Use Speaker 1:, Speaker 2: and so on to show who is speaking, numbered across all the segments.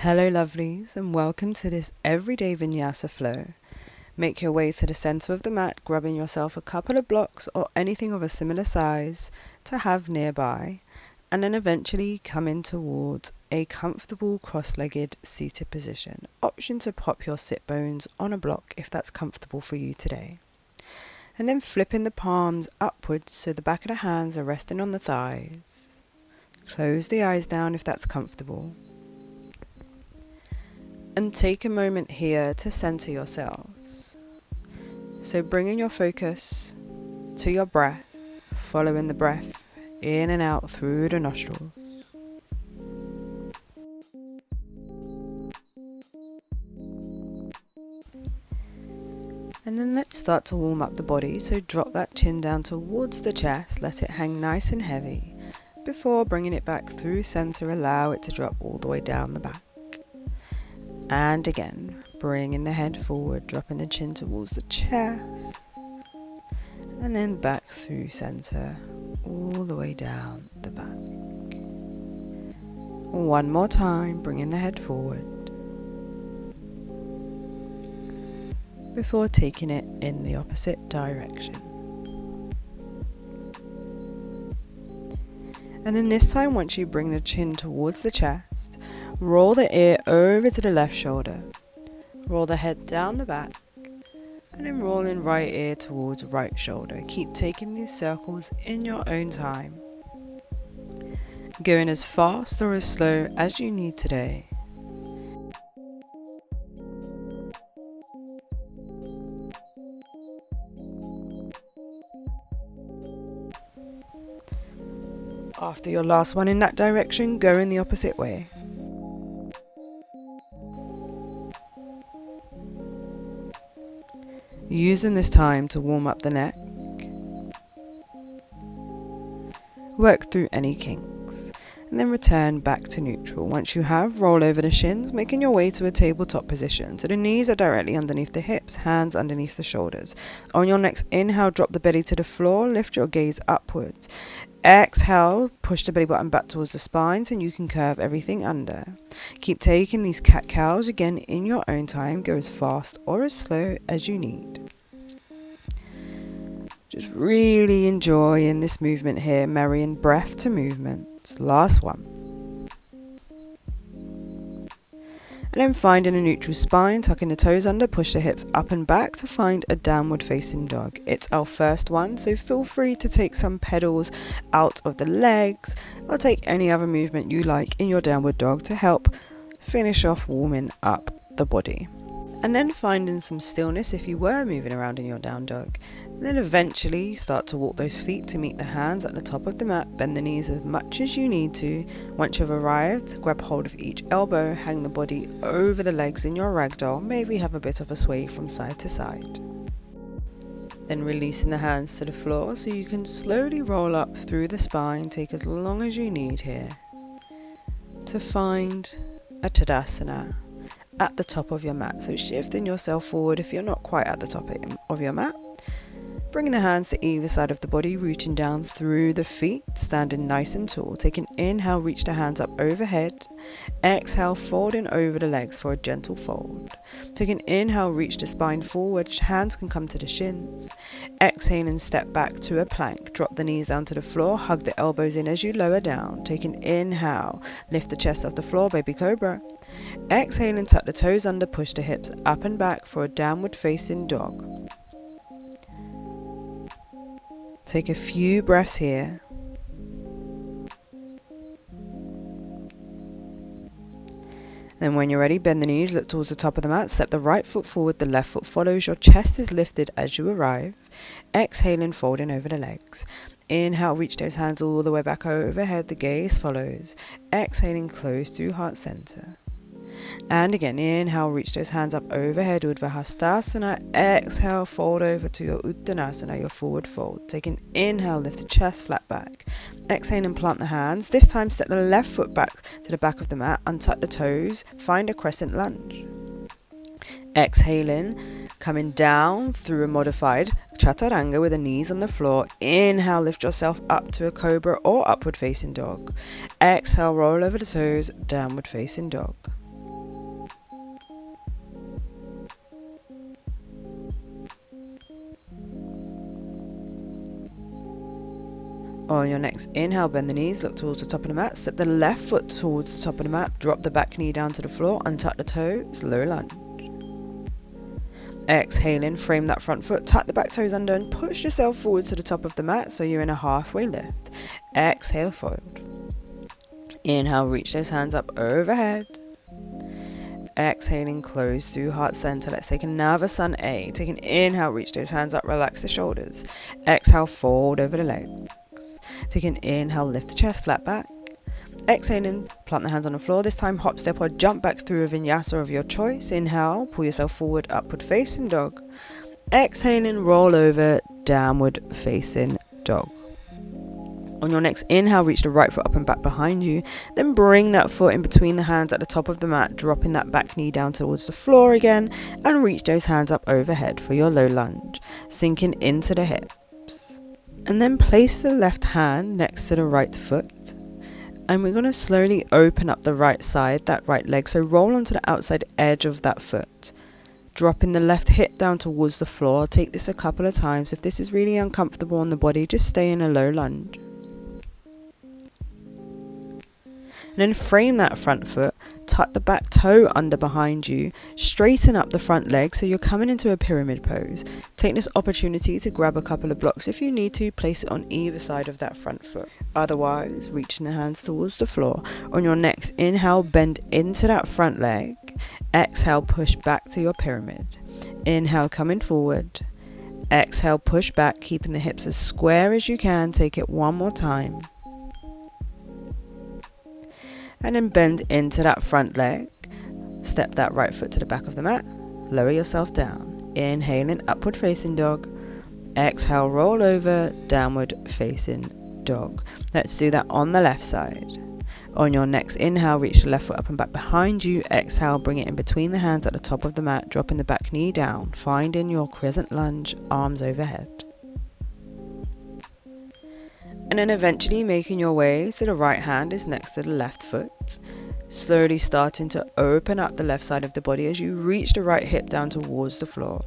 Speaker 1: Hello lovelies, and welcome to this everyday vinyasa flow. Make your way to the center of the mat, grabbing yourself a couple of blocks or anything of a similar size to have nearby, and then eventually come in towards a comfortable cross-legged seated position. Option to pop your sit bones on a block if that's comfortable for you today. And then flipping the palms upwards so the back of the hands are resting on the thighs. Close the eyes down if that's comfortable. And take a moment here to center yourselves. So bringing your focus to your breath, following the breath in and out through the nostrils. And then let's start to warm up the body. So drop that chin down towards the chest, let it hang nice and heavy. Before bringing it back through center, allow it to drop all the way down the back. And again, bringing the head forward, dropping the chin towards the chest, and then back through center, all the way down the back. One more time, bringing the head forward, before taking it in the opposite direction. And then this time, once you bring the chin towards the chest, roll the ear over to the left shoulder, roll the head down the back, and then roll in right ear towards right shoulder. Keep taking these circles in your own time, going as fast or as slow as you need today. After your last one in that direction, go in the opposite way. Using this time to warm up the neck, work through any kinks, and then return back to neutral. Once you have, roll over the shins, making your way to a tabletop position. So the knees are directly underneath the hips, hands underneath the shoulders. On your next inhale, drop the belly to the floor, lift your gaze upwards. Exhale, push the belly button back towards the spine so you can curve everything under. Keep taking these cat-cows again in your own time. Go as fast or as slow as you need. Just really enjoying this movement here, marrying breath to movement. Last one. And then finding a neutral spine, tucking the toes under, push the hips up and back to find a downward facing dog. It's our first one, so feel free to take some pedals out of the legs or take any other movement you like in your downward dog to help finish off warming up the body. And then finding some stillness if you were moving around in your down dog. And then eventually start to walk those feet to meet the hands at the top of the mat. Bend the knees as much as you need to. Once you've arrived, grab hold of each elbow, hang the body over the legs in your ragdoll. Maybe have a bit of a sway from side to side. Then releasing the hands to the floor so you can slowly roll up through the spine. Take as long as you need here to find a Tadasana at the top of your mat. So shifting yourself forward if you're not quite at the top of your mat. Bringing the hands to either side of the body, rooting down through the feet, standing nice and tall. Take an inhale, reach the hands up overhead. Exhale, folding over the legs for a gentle fold. Take an inhale, reach the spine forward, hands can come to the shins. Exhale and step back to a plank. Drop the knees down to the floor, hug the elbows in as you lower down. Take an inhale, lift the chest off the floor, baby cobra. Exhale and tuck the toes under, push the hips up and back for a downward facing dog. Take a few breaths here. Then when you're ready, bend the knees, look towards the top of the mat, step the right foot forward, the left foot follows, your chest is lifted as you arrive. Exhaling, folding over the legs. Inhale, reach those hands all the way back overhead, the gaze follows. Exhaling, close through heart center. And again, inhale, reach those hands up overhead, Urdhva Hastasana. Exhale, fold over to your Uttanasana, your forward fold. Take an inhale, lift the chest flat back. Exhale and plant the hands. This time, step the left foot back to the back of the mat, untuck the toes, find a crescent lunge. Exhaling, coming down through a modified Chaturanga with the knees on the floor. Inhale, lift yourself up to a cobra or upward facing dog. Exhale, roll over the toes, downward facing dog. On your next inhale, bend the knees, look towards the top of the mat, step the left foot towards the top of the mat, drop the back knee down to the floor, untuck the toes, low lunge. Exhaling, frame that front foot, tuck the back toes under and push yourself forward to the top of the mat so you're in a halfway lift. Exhale, fold. Inhale, reach those hands up overhead. Exhaling, close through heart center. Let's take another sun A. Take an inhale, reach those hands up, relax the shoulders. Exhale, fold over the legs. Take an inhale, lift the chest flat back. Exhaling, plant the hands on the floor. This time, hop, step or jump back through a vinyasa of your choice. Inhale, pull yourself forward, upward facing dog. Exhaling, roll over, downward facing dog. On your next inhale, reach the right foot up and back behind you. Then bring that foot in between the hands at the top of the mat, dropping that back knee down towards the floor again, and reach those hands up overhead for your low lunge, sinking into the hips. And then place the left hand next to the right foot. And we're going to slowly open up the right side, that right leg. So roll onto the outside edge of that foot. Dropping the left hip down towards the floor. Take this a couple of times. If this is really uncomfortable on the body, just stay in a low lunge. And then frame that front foot, tuck the back toe under behind you, straighten up the front leg so you're coming into a pyramid pose. Take this opportunity to grab a couple of blocks. If you need to, place it on either side of that front foot. Otherwise, reaching the hands towards the floor. On your next inhale, bend into that front leg. Exhale, push back to your pyramid. Inhale, coming forward. Exhale, push back, keeping the hips as square as you can. Take it one more time. And then bend into that front leg. Step that right foot to the back of the mat. Lower yourself down. Inhaling, upward facing dog. Exhale, roll over, downward facing dog. Let's do that on the left side. On your next inhale, reach the left foot up and back behind you. Exhale, bring it in between the hands at the top of the mat, dropping the back knee down. Finding your crescent lunge, arms overhead. And then eventually making your way so the right hand is next to the left foot. Slowly starting to open up the left side of the body as you reach the right hip down towards the floor.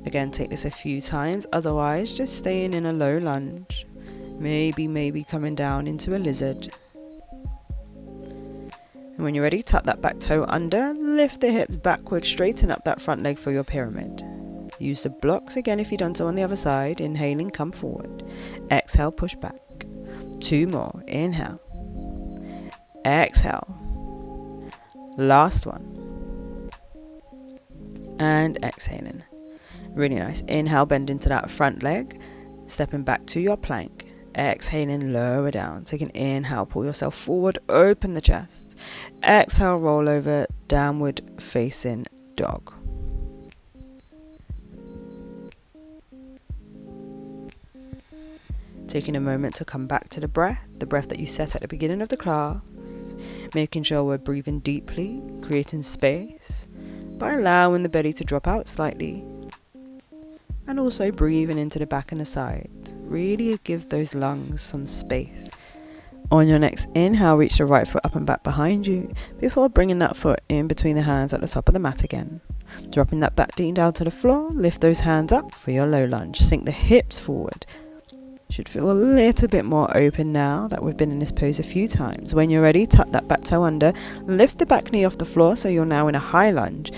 Speaker 1: Again, take this a few times, otherwise just staying in a low lunge. Maybe coming down into a lizard. And when you're ready, tuck that back toe under, lift the hips backward, straighten up that front leg for your pyramid. Use the blocks again if you've done so on the other side. Inhaling, come forward. Exhale, push back. 2 more. Inhale. Exhale. Last one. And exhaling. Really nice. Inhale, bend into that front leg. Stepping back to your plank. Exhaling, lower down. Take an inhale, pull yourself forward, open the chest. Exhale, roll over, downward facing dog. Taking a moment to come back to the breath that you set at the beginning of the class. Making sure we're breathing deeply, creating space by allowing the belly to drop out slightly. And also breathing into the back and the sides. Really give those lungs some space. On your next inhale, reach the right foot up and back behind you before bringing that foot in between the hands at the top of the mat again. Dropping that back knee down to the floor, lift those hands up for your low lunge. Sink the hips forward. Should feel a little bit more open now that we've been in this pose a few times. When you're ready, tuck that back toe under, lift the back knee off the floor so you're now in a high lunge.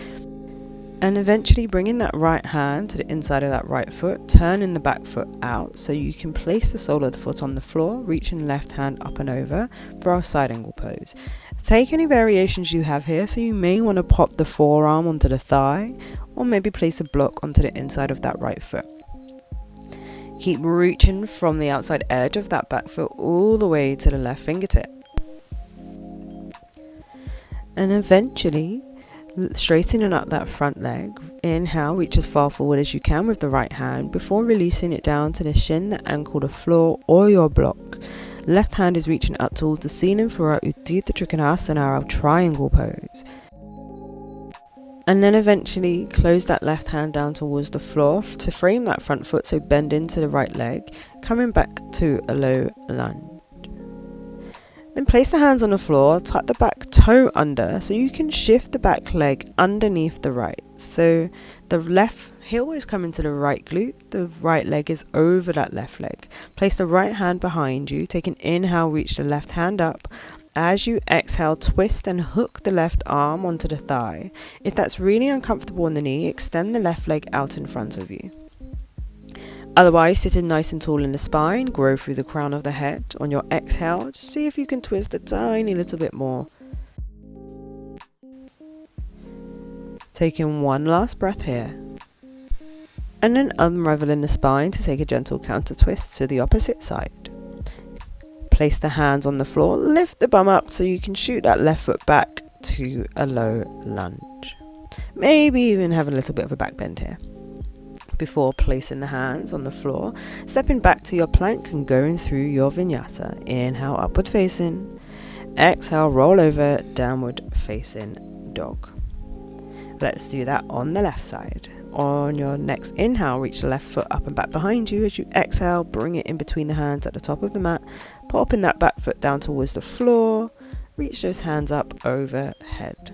Speaker 1: And eventually bringing that right hand to the inside of that right foot, turning the back foot out so you can place the sole of the foot on the floor, reaching left hand up and over for our side angle pose. Take any variations you have here, so you may want to pop the forearm onto the thigh or maybe place a block onto the inside of that right foot. Keep reaching from the outside edge of that back foot all the way to the left fingertip. And eventually, straightening up that front leg. Inhale, reach as far forward as you can with the right hand before releasing it down to the shin, the ankle, the floor, or your block. Left hand is reaching up towards the ceiling for our Utthita Trikonasana, our triangle pose. And then eventually close that left hand down towards the floor to frame that front foot, so bend into the right leg, coming back to a low lunge. Then place the hands on the floor, tuck the back toe under so you can shift the back leg underneath the right. So the left heel is coming to the right glute, the right leg is over that left leg. Place the right hand behind you, take an inhale, reach the left hand up. As you exhale, twist and hook the left arm onto the thigh. If that's really uncomfortable in the knee, extend the left leg out in front of you. Otherwise, sitting nice and tall in the spine, grow through the crown of the head. On your exhale, just see if you can twist a tiny little bit more. Taking one last breath here. And then unraveling the spine to take a gentle counter twist to the opposite side. Place the hands on the floor, lift the bum up so you can shoot that left foot back to a low lunge. Maybe even have a little bit of a back bend here. Before placing the hands on the floor, stepping back to your plank and going through your vinyasa. Inhale, upward facing. Exhale, roll over, downward facing dog. Let's do that on the left side. On your next inhale, reach the left foot up and back behind you. As you exhale, bring it in between the hands at the top of the mat. Popping that back foot down towards the floor. Reach those hands up overhead.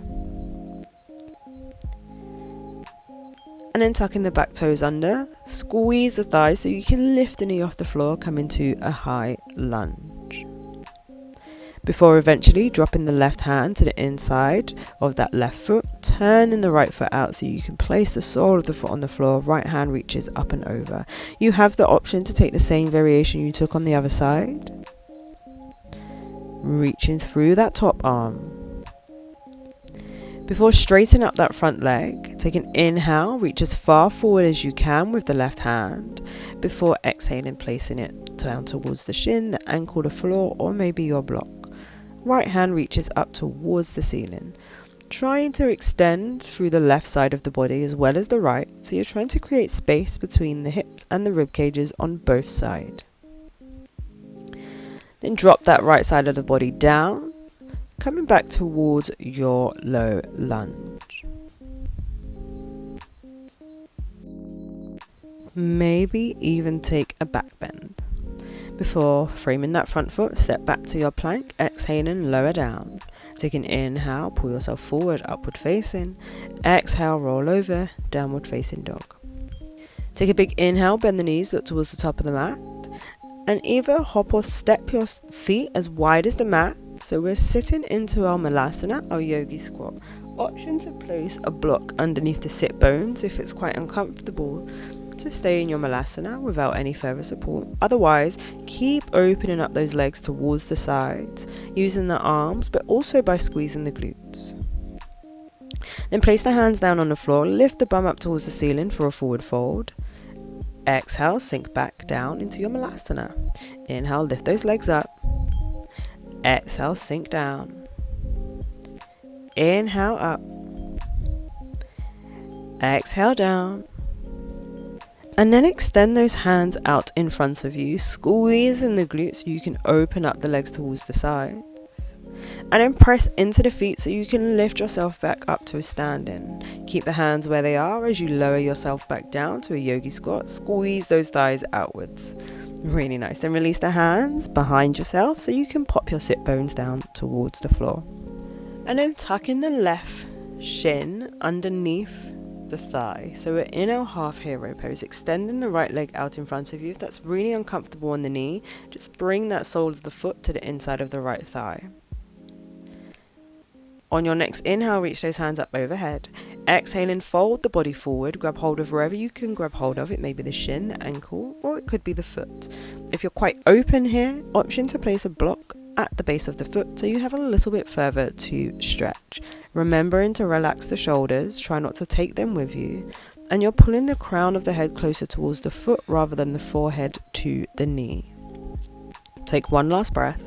Speaker 1: And then tucking the back toes under. Squeeze the thighs so you can lift the knee off the floor, come into a high lunge. Before eventually dropping the left hand to the inside of that left foot, turning the right foot out so you can place the sole of the foot on the floor, right hand reaches up and over. You have the option to take the same variation you took on the other side. Reaching through that top arm. Before straightening up that front leg, take an inhale, reach as far forward as you can with the left hand. Before exhaling, placing it down towards the shin, the ankle, the floor, or maybe your block. Right hand reaches up towards the ceiling. Trying to extend through the left side of the body as well as the right, so you're trying to create space between the hips and the rib cages on both sides. Then drop that right side of the body down, coming back towards your low lunge. Maybe even take a back bend. Before framing that front foot, step back to your plank, exhaling, lower down. Take an inhale, pull yourself forward, upward facing. Exhale, roll over, downward facing dog. Take a big inhale, bend the knees, look towards the top of the mat. And either hop or step your feet as wide as the mat. So we're sitting into our malasana, our yogi squat. Option to place a block underneath the sit bones if it's quite uncomfortable to stay in your malasana without any further support. Otherwise, keep opening up those legs towards the sides, using the arms, but also by squeezing the glutes. Then place the hands down on the floor, lift the bum up towards the ceiling for a forward fold. Exhale, sink back down into your malasana. Inhale, lift those legs up. Exhale, sink down. Inhale, up. Exhale, down. And then extend those hands out in front of you, squeezing the glutes so you can open up the legs towards the sides. And then press into the feet so you can lift yourself back up to a standing. Keep the hands where they are as you lower yourself back down to a yogi squat. Squeeze those thighs outwards. Really nice. Then release the hands behind yourself so you can pop your sit bones down towards the floor. And then tuck in the left shin underneath the thigh. So we're in our half hero pose, extending the right leg out in front of you. If that's really uncomfortable on the knee, just bring that sole of the foot to the inside of the right thigh. On your next inhale, reach those hands up overhead. Exhaling, fold the body forward, grab hold of wherever you can grab hold of. It may be the shin, the ankle, or it could be the foot. If you're quite open here, option to place a block at the base of the foot so you have a little bit further to stretch. Remembering to relax the shoulders, try not to take them with you, and you're pulling the crown of the head closer towards the foot rather than the forehead to the knee. Take one last breath.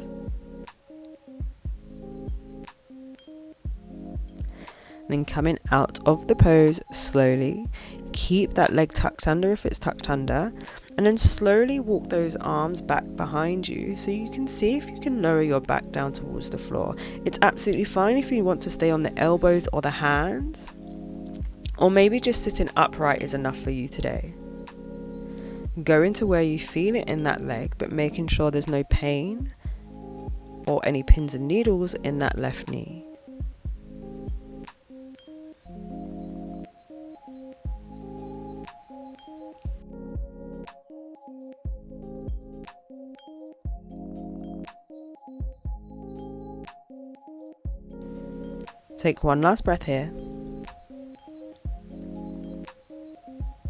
Speaker 1: Then coming out of the pose slowly, keep that leg tucked under if it's tucked under, and then slowly walk those arms back behind you so you can see if you can lower your back down towards the floor. It's absolutely fine if you want to stay on the elbows or the hands, or maybe just sitting upright is enough for you today. Go into where you feel it in that leg, but making sure there's no pain. or any pins and needles in that left knee. Take one last breath here.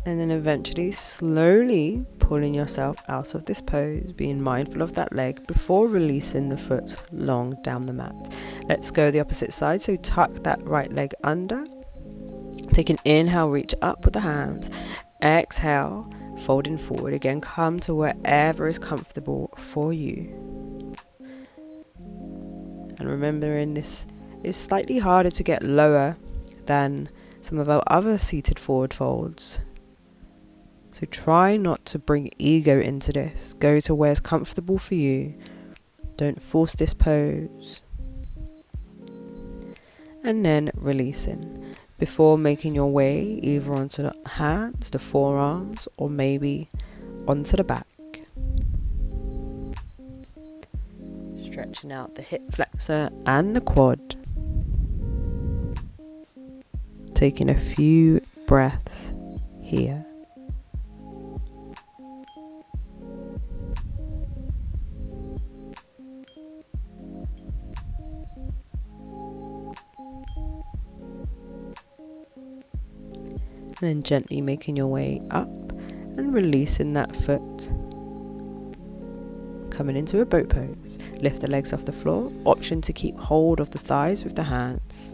Speaker 1: And then eventually slowly pulling yourself out of this pose, being mindful of that leg before releasing the foot long down the mat. Let's go the opposite side. So tuck that right leg under. Take an inhale, reach up with the hands. Exhale, folding forward. Again, come to wherever is comfortable for you. And remembering this is slightly harder to get lower than some of our other seated forward folds. So try not to bring ego into this. Go to where's comfortable for you. Don't force this pose. And then releasing. Before making your way either onto the hands, the forearms, or maybe onto the back. Stretching out the hip flexor and the quad. Taking a few breaths here. And then gently making your way up and releasing that foot. Coming into a boat pose. Lift the legs off the floor. Option to keep hold of the thighs with the hands.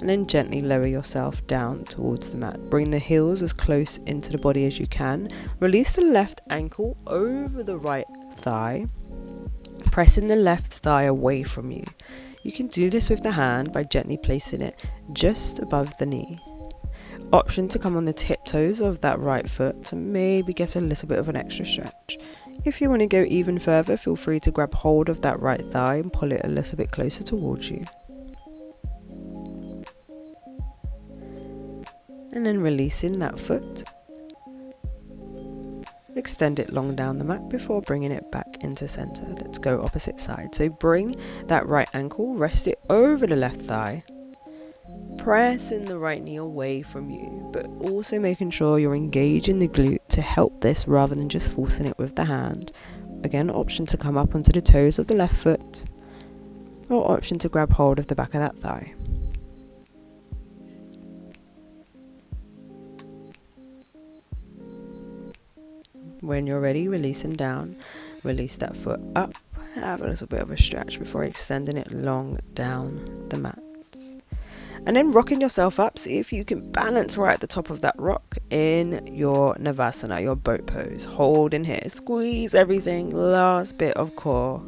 Speaker 1: And then gently lower yourself down towards the mat. Bring the heels as close into the body as you can. Release the left ankle over the right thigh. Pressing the left thigh away from you. You can do this with the hand by gently placing it just above the knee. Option to come on the tiptoes of that right foot to maybe get a little bit of an extra stretch. If you want to go even further, feel free to grab hold of that right thigh and pull it a little bit closer towards you. And then releasing that foot. Extend it long down the mat before bringing it back into center. Let's go opposite side. So bring that right ankle, rest it over the left thigh. Pressing the right knee away from you, but also making sure you're engaging the glute to help this rather than just forcing it with the hand. Again, option to come up onto the toes of the left foot, or option to grab hold of the back of that thigh. When you're ready, releasing down, release that foot up, have a little bit of a stretch before extending it long down the mat. And then rocking yourself up, see if you can balance right at the top of that rock in your Navasana, your boat pose. Hold in here, squeeze everything, last bit of core.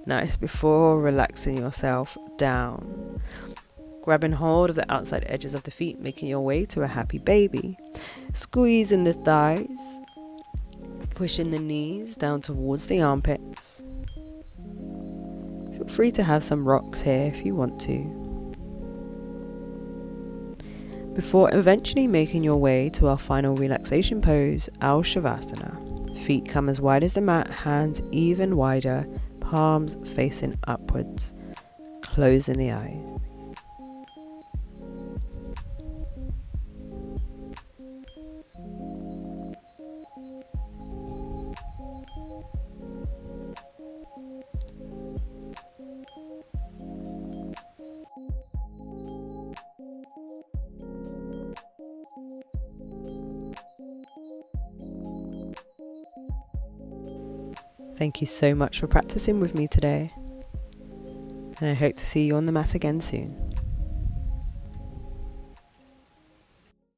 Speaker 1: Nice, before relaxing yourself down. Grabbing hold of the outside edges of the feet, making your way to a happy baby. Squeezing the thighs, pushing the knees down towards the armpits. Feel free to have some rocks here if you want to. Before eventually making your way to our final relaxation pose, our Shavasana. Feet come as wide as the mat, hands even wider, palms facing upwards, closing the eyes. Thank you so much for practicing with me today, and I hope to see you on the mat again soon.